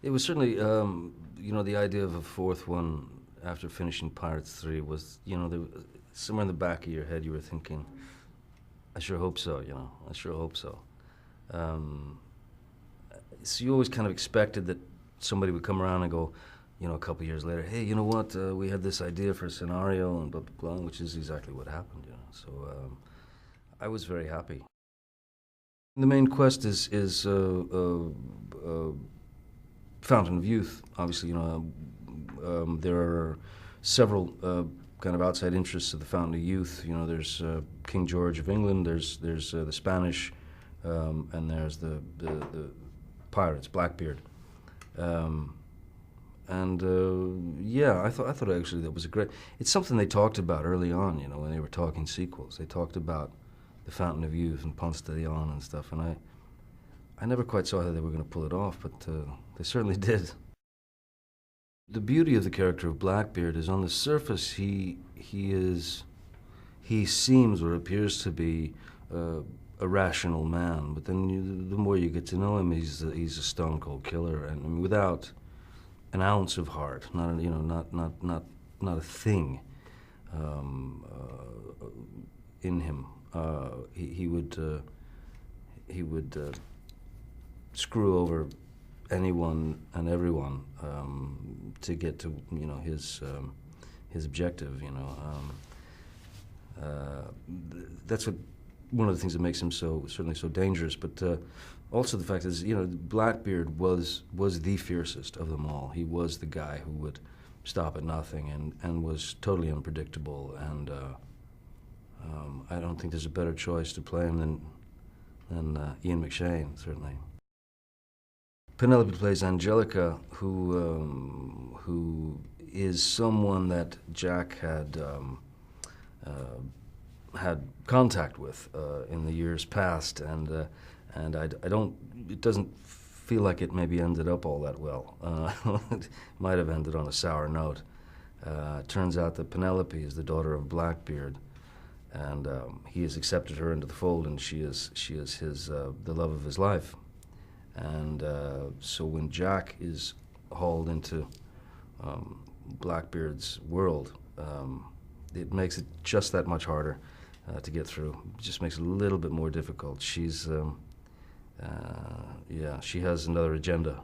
It was certainly, the idea of a fourth one after finishing Pirates 3 was, somewhere in the back of your head you were thinking, I sure hope so, I sure hope so. So you always kind of expected that somebody would come around and go, a couple of years later, hey, you know what, we had this idea for a scenario and blah, blah, blah, which is exactly what happened, So I was very happy. The main quest is Fountain of Youth. Obviously, there are several kind of outside interests of the Fountain of Youth. There's King George of England, there's the Spanish, and there's the pirates, Blackbeard. I thought actually that was a great. It's something they talked about early on, when they were talking sequels. They talked about the Fountain of Youth and Ponce de Leon and stuff, and I never quite saw how they were going to pull it off, but they certainly did. The beauty of the character of Blackbeard is on the surface he seems or appears to be a rational man, but then the more you get to know him, he's a stone cold killer, and without an ounce of heart, not a thing in him. He would screw over anyone and everyone to get to his objective. That's one of the things that makes him certainly so dangerous. But also the fact is, Blackbeard was the fiercest of them all. He was the guy who would stop at nothing and was totally unpredictable. And I don't think there's a better choice to play him than Ian McShane, certainly. Penelope plays Angelica, who is someone that Jack had contact with in the years past, and it doesn't feel like it maybe ended up all that well. It might have ended on a sour note. Turns out that Penelope is the daughter of Blackbeard, and he has accepted her into the fold, and she is his the love of his life. And so when Jack is hauled into Blackbeard's world, it makes it just that much harder to get through. It just makes it a little bit more difficult. She has another agenda.